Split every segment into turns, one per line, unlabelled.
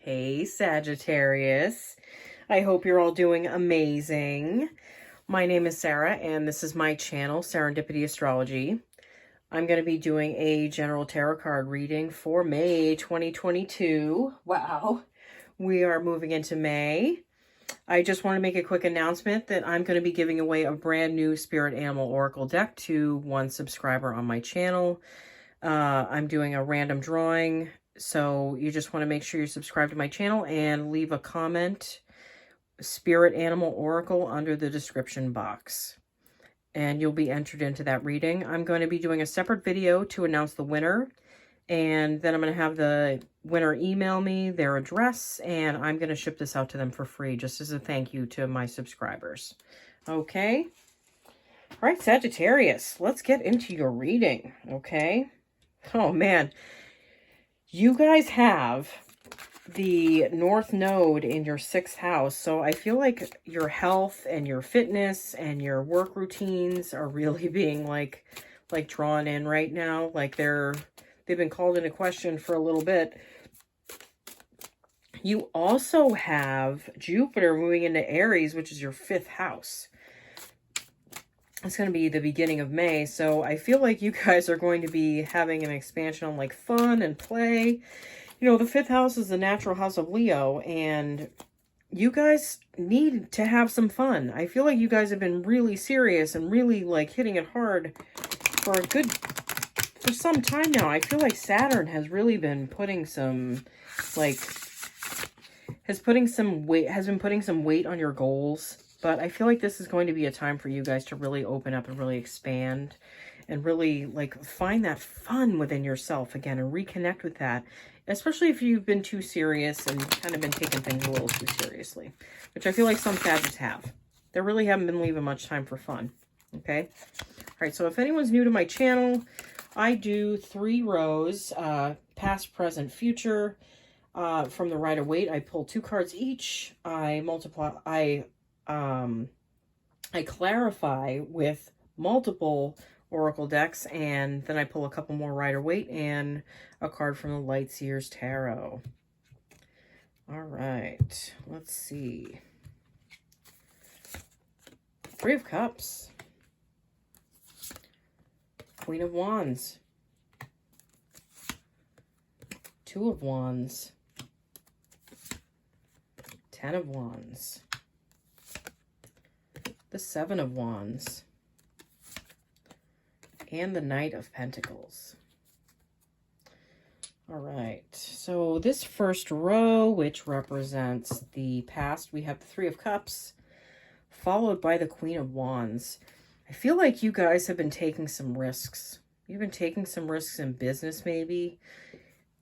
Hey Sagittarius, I hope you're all doing amazing. My name is Sarah and this is my channel, Serendipity Astrology. I'm going to be doing a general tarot card reading for May 2022. Wow, we are moving into May. I just want to make a quick announcement that I'm going to be giving away a brand new Spirit Animal Oracle deck to one subscriber on my channel. I'm doing a random drawing. So you just want to make sure you subscribe to my channel and leave a comment, Spirit Animal Oracle, under the description box. And you'll be entered into that reading. I'm going to be doing a separate video to announce the winner. And then I'm going to have the winner email me their address. And I'm going to ship this out to them for free, just as a thank you to my subscribers. Okay? All right, Sagittarius, let's get into your reading. Okay? Oh, man. You guys have the North Node in your 6th house, so I feel like your health and your fitness and your work routines are really being like drawn in right now. Like they've been called into question for a little bit. You also have Jupiter moving into Aries, which is your 5th house. It's going to be the beginning of May, so I feel like you guys are going to be having an expansion on like fun and play. You know, the 5th house is the natural house of Leo, and you guys need to have some fun. I feel like you guys have been really serious and really like hitting it hard for some time now. I feel like Saturn has really been putting some has been putting some weight on your goals. But I feel like this is going to be a time for you guys to really open up and really expand and really like find that fun within yourself again and reconnect with that, especially if you've been too serious and kind of been taking things a little too seriously, which I feel like some Sagittarius have. They really haven't been leaving much time for fun. Okay. All right. So if anyone's new to my channel, I do 3 rows, past, present, future. From the Rider Waite, I pull 2 cards each. I clarify with multiple oracle decks, and then I pull a couple more Rider Waite and a card from the Light Seers Tarot. All right, let's see. 3 of Cups, Queen of Wands, 2 of Wands, 10 of Wands, the 7 of Wands, and the Knight of Pentacles. All right, so this first row, which represents the past, we have the 3 of Cups, followed by the Queen of Wands. I feel like you guys have been taking some risks. You've been taking some risks in business, maybe.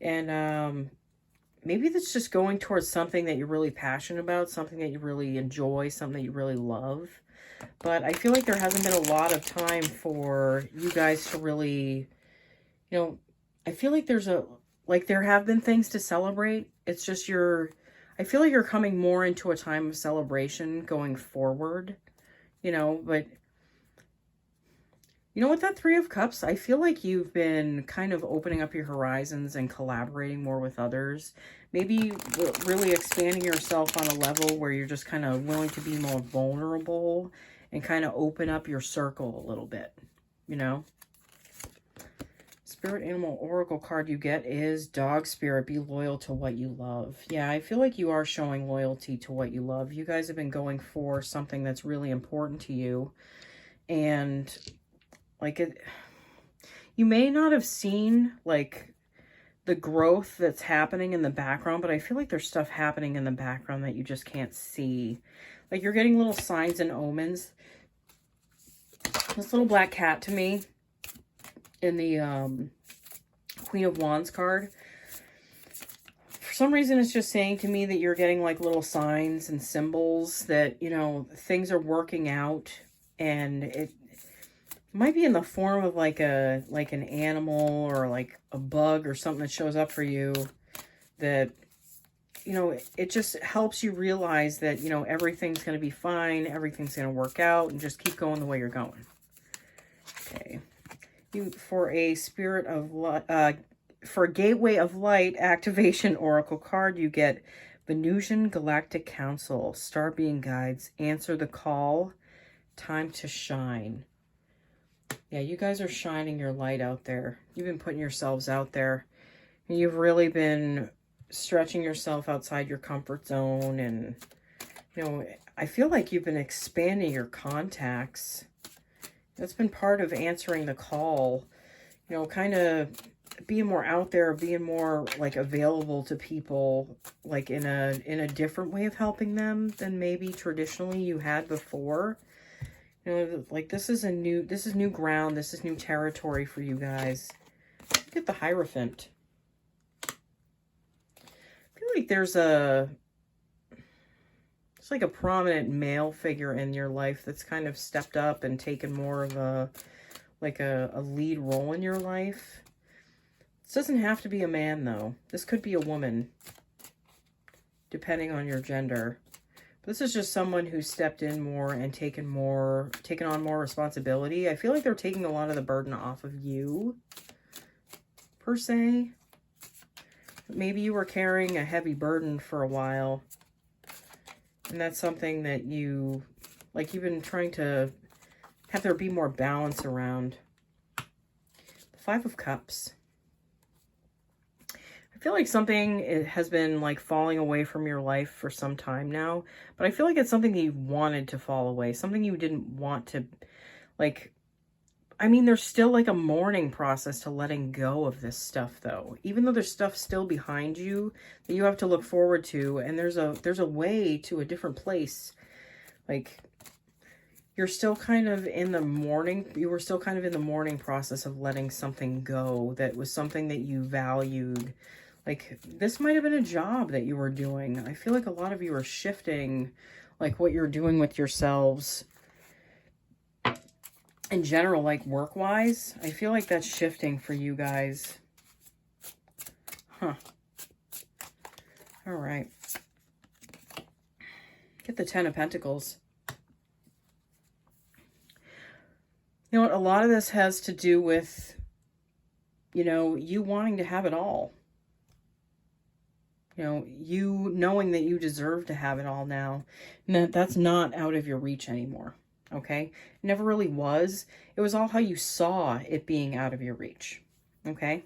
And maybe that's just going towards something that you're really passionate about, something that you really enjoy, something that you really love. But I feel like there hasn't been a lot of time for you guys to really, you know, I feel like there have been things to celebrate. It's just I feel like you're coming more into a time of celebration going forward, you know, but you know, with that 3 of Cups, I feel like you've been kind of opening up your horizons and collaborating more with others. Maybe really expanding yourself on a level where you're just kind of willing to be more vulnerable and kind of open up your circle a little bit, you know? Spirit Animal Oracle card you get is Dog Spirit. Be loyal to what you love. Yeah, I feel like you are showing loyalty to what you love. You guys have been going for something that's really important to you. And you may not have seen like the growth that's happening in the background, but I feel like there's stuff happening in the background that you just can't see. Like you're getting little signs and omens. This little black cat to me in the Queen of Wands card, for some reason it's just saying to me that you're getting like little signs and symbols that, you know, things are working out, and it might be in the form of like an animal or like a bug or something that shows up for you that, you know, it just helps you realize that, you know, everything's going to be fine. Everything's going to work out, and just keep going the way you're going. Okay. For a Spirit of for Gateway of Light activation oracle card, you get Venusian Galactic Council, Star Being Guides, Answer the Call, Time to Shine. Yeah, you guys are shining your light out there. You've been putting yourselves out there. You've really been stretching yourself outside your comfort zone. And, you know, I feel like you've been expanding your contacts. That's been part of answering the call. You know, kind of being more out there, being more like available to people, like in a different way of helping them than maybe traditionally you had before. You know, like this is new ground, this is new territory for you guys. Look at the Hierophant. I feel like it's like a prominent male figure in your life that's kind of stepped up and taken more of a lead role in your life. This doesn't have to be a man, though. This could be a woman, depending on your gender. But this is just someone who stepped in more and taken on more responsibility. I feel like they're taking a lot of the burden off of you, per se. Maybe you were carrying a heavy burden for a while. And that's something that you've been trying to have there be more balance around. The Five of Cups. I feel like something has been like falling away from your life for some time now, but I feel like it's something that you wanted to fall away, something you didn't want to, like, I mean, there's still like a mourning process to letting go of this stuff, though. Even though there's stuff still behind you that you have to look forward to, and there's a way to a different place. Like, you're still kind of in the mourning. You were still kind of in the mourning process of letting something go that was something that you valued. Like, this might have been a job that you were doing. I feel like a lot of you are shifting, like, what you're doing with yourselves in general, like work-wise. I feel like that's shifting for you guys. Huh. All right. Get the Ten of Pentacles. You know what? A lot of this has to do with, you know, you wanting to have it all. You know, you knowing that you deserve to have it all now. And that's not out of your reach anymore. Okay? It never really was. It was all how you saw it being out of your reach. Okay?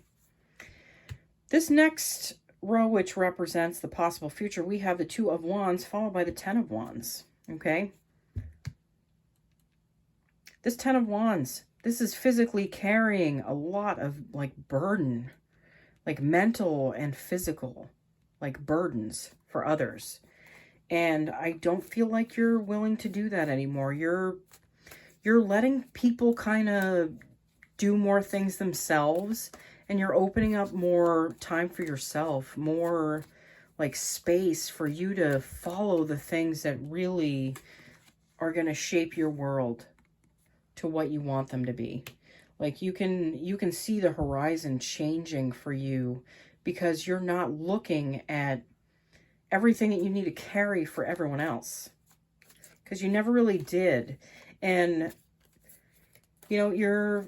This next row, which represents the possible future, we have the Two of Wands followed by the Ten of Wands. Okay? This Ten of Wands, this is physically carrying a lot of like burden, like mental and physical, like burdens for others. And I don't feel like you're willing to do that anymore. You're letting people kind of do more things themselves, and you're opening up more time for yourself, more like space for you to follow the things that really are going to shape your world to what you want them to be. Like you can see the horizon changing for you because you're not looking at everything that you need to carry for everyone else, because you never really did. And you know, you're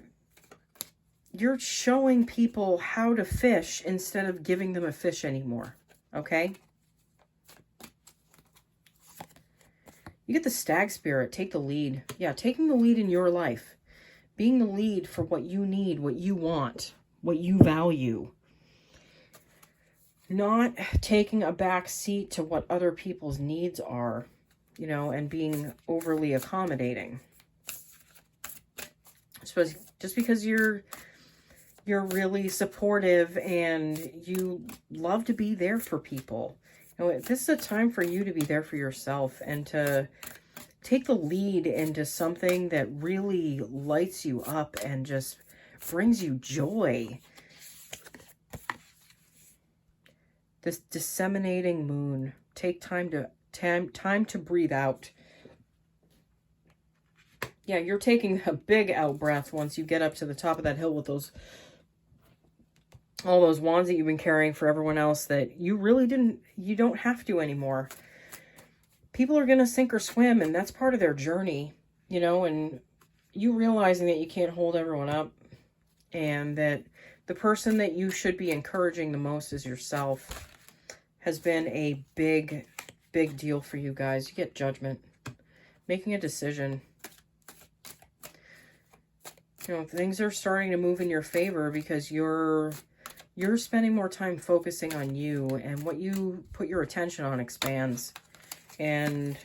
showing people how to fish instead of giving them a fish anymore. Okay? You get the Stag Spirit. Take the lead. Yeah, taking the lead in your life. Being the lead for what you need, what you want, what you value. Not taking a back seat to what other people's needs are, you know, and being overly accommodating. I suppose just because you're really supportive and you love to be there for people. You know, this is a time for you to be there for yourself and to take the lead into something that really lights you up and just brings you joy. This disseminating moon. Take time to breathe out. Yeah, you're taking a big out breath once you get up to the top of that hill with all those wands that you've been carrying for everyone else that you don't have to anymore. People are going to sink or swim, and that's part of their journey, you know, and you realizing that you can't hold everyone up and that the person that you should be encouraging the most is yourself. Has been a big, big deal for you guys. You get judgment. Making a decision. You know, things are starting to move in your favor because you're spending more time focusing on you, and what you put your attention on expands. And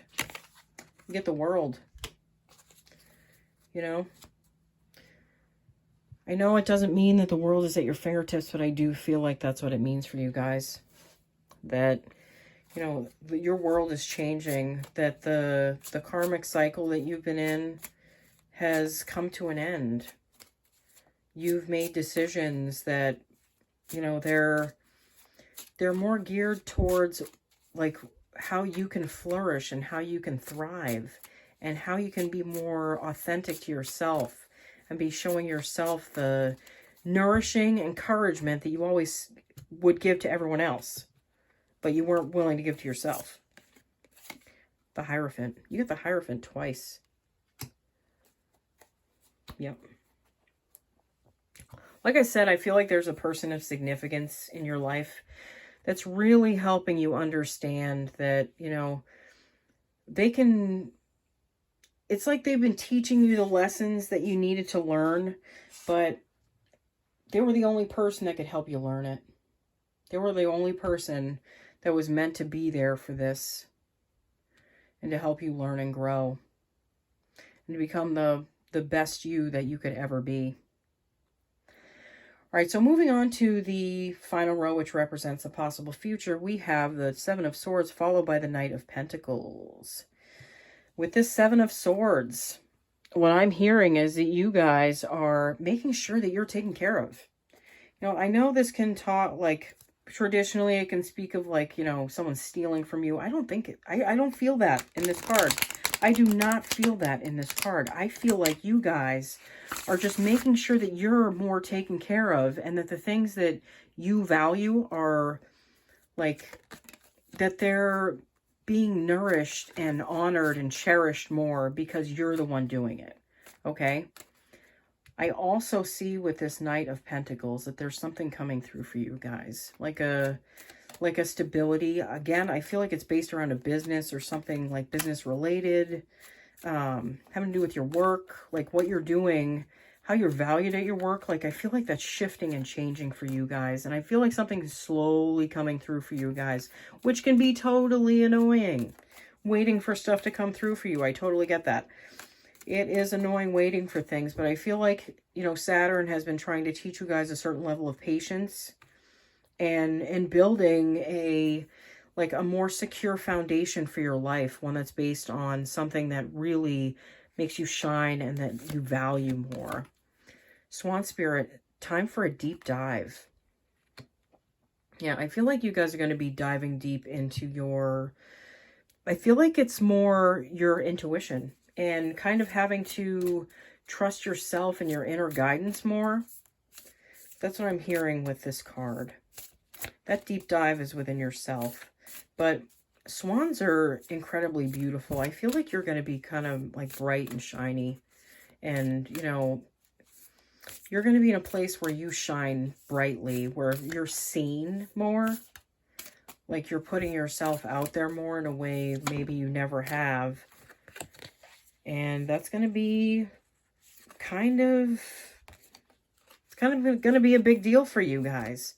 you get the world. You know? I know it doesn't mean that the world is at your fingertips, but I do feel like that's what it means for you guys. That, you know, your world is changing. That the karmic cycle that you've been in has come to an end. You've made decisions that, you know, they're more geared towards, like, how you can flourish and how you can thrive and how you can be more authentic to yourself and be showing yourself the nourishing encouragement that you always would give to everyone else, but you weren't willing to give to yourself. The Hierophant. You get the Hierophant twice. Yep. Like I said, I feel like there's a person of significance in your life that's really helping you understand that, you know, they can... It's like they've been teaching you the lessons that you needed to learn, but they were the only person that could help you learn it. They were the only person that was meant to be there for this and to help you learn and grow and to become the best you that you could ever be. All right, so moving on to the final row, which represents a possible future, we have the Seven of Swords followed by the Knight of Pentacles. With this Seven of Swords, what I'm hearing is that you guys are making sure that you're taken care of. You know, I know this can talk, like, traditionally it can speak of, like, you know, someone stealing from you. I don't think it, I don't feel that in this card. I do not feel that in this card. I feel like you guys are just making sure that you're more taken care of and that the things that you value are, like, that they're being nourished and honored and cherished more because you're the one doing it. Okay? I also see with this Knight of Pentacles that there's something coming through for you guys. Like a stability. Again, I feel like it's based around a business or something like business related. Having to do with your work. Like what you're doing. How you're valued at your work. Like I feel like that's shifting and changing for you guys. And I feel like something's slowly coming through for you guys. Which can be totally annoying. Waiting for stuff to come through for you. I totally get that. It is annoying waiting for things, but I feel like, you know, Saturn has been trying to teach you guys a certain level of patience and building a more secure foundation for your life, one that's based on something that really makes you shine and that you value more. Swan Spirit, time for a deep dive. Yeah, I feel like you guys are going to be diving deep into your, I feel like it's more your intuition. And kind of having to trust yourself and your inner guidance more. That's what I'm hearing with this card. That deep dive is within yourself. But swans are incredibly beautiful. I feel like you're going to be kind of like bright and shiny. And, you know, you're going to be in a place where you shine brightly. Where you're seen more. Like you're putting yourself out there more in a way maybe you never have. And that's going to be it's kind of going to be a big deal for you guys.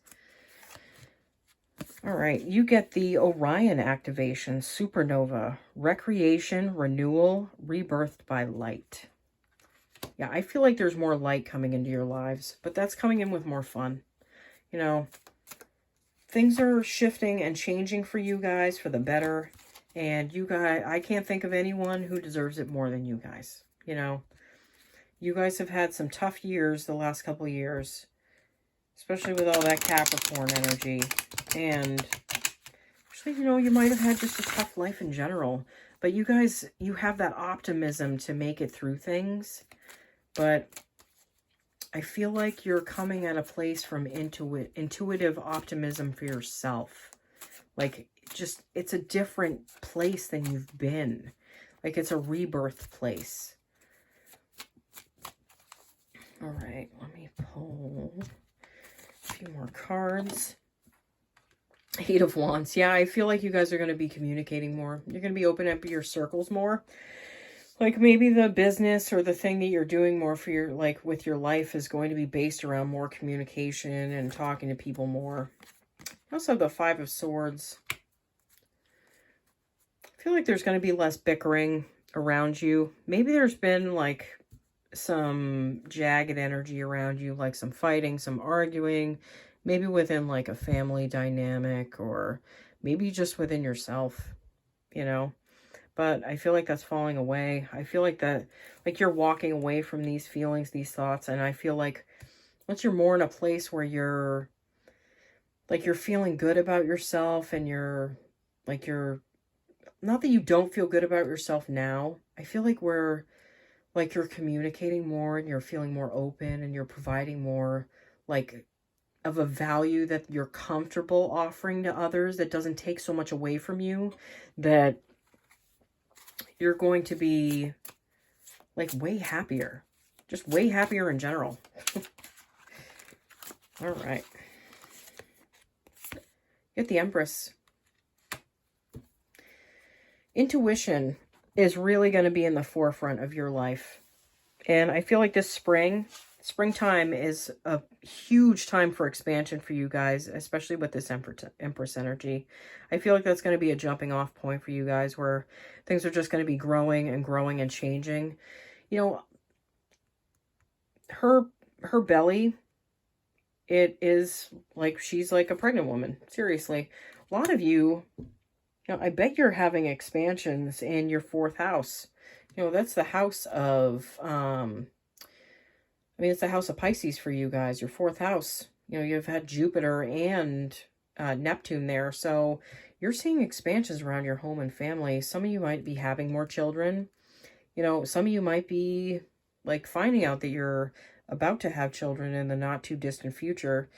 All right, you get the Orion activation, Supernova, Recreation, Renewal, Rebirthed by Light. Yeah, I feel like there's more light coming into your lives, but that's coming in with more fun. You know, things are shifting and changing for you guys for the better. And you guys, I can't think of anyone who deserves it more than you guys. You know, you guys have had some tough years the last couple of years, especially with all that Capricorn energy. And actually, you know, you might have had just a tough life in general. But you guys, you have that optimism to make it through things. But I feel like you're coming at a place from intuitive optimism for yourself. Like, just, it's a different place than you've been. Like, it's a rebirth place. All right, let me pull few more cards. Eight of Wands. Yeah, I feel like you guys are going to be communicating more. You're going to be opening up your circles more. Like maybe the business or the thing that you're doing more for your, like with your life is going to be based around more communication and talking to people more. I also have the Five of Swords. I feel like there's going to be less bickering around you. Maybe there's been like some jagged energy around you, like some fighting, some arguing, maybe within like a family dynamic or maybe just within yourself, you know. But I feel like that's falling away. I feel like that, like you're walking away from these feelings, these thoughts. And I feel like once you're more in a place where you're, like you're feeling good about yourself and you're, like you're, not that you don't feel good about yourself now. I feel like like you're communicating more and you're feeling more open and you're providing more, like, of a value that you're comfortable offering to others that doesn't take so much away from you, that you're going to be like way happier, just way happier in general. All right. Get the Empress. Intuition is really going to be in the forefront of your life. And I feel like this springtime is a huge time for expansion for you guys, especially with this Empress energy. I feel like that's going to be a jumping off point for you guys where things are just going to be growing and changing. You know, her belly, it is like she's like a pregnant woman. Seriously. A lot of you, I bet you're having expansions in your fourth house. That's the house of, it's the house of Pisces for you guys, your fourth house. You've had Jupiter and Neptune there. So you're seeing expansions around your home and family. Some of you might be having more children. Some of you might be like finding out that you're about to have children in the not too distant future.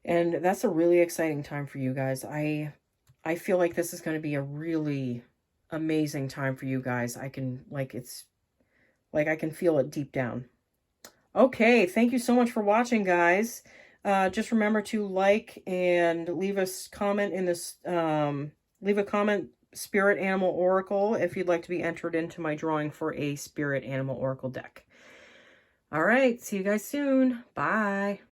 And that's a really exciting time for you guys. I feel like this is going to be a really amazing time for you guys. I can feel it deep down. Okay, thank you so much for watching, guys. Just remember to like and leave us comment in this, leave a comment, Spirit Animal Oracle, if you'd like to be entered into my drawing for a Spirit Animal Oracle deck. All right, see you guys soon. Bye.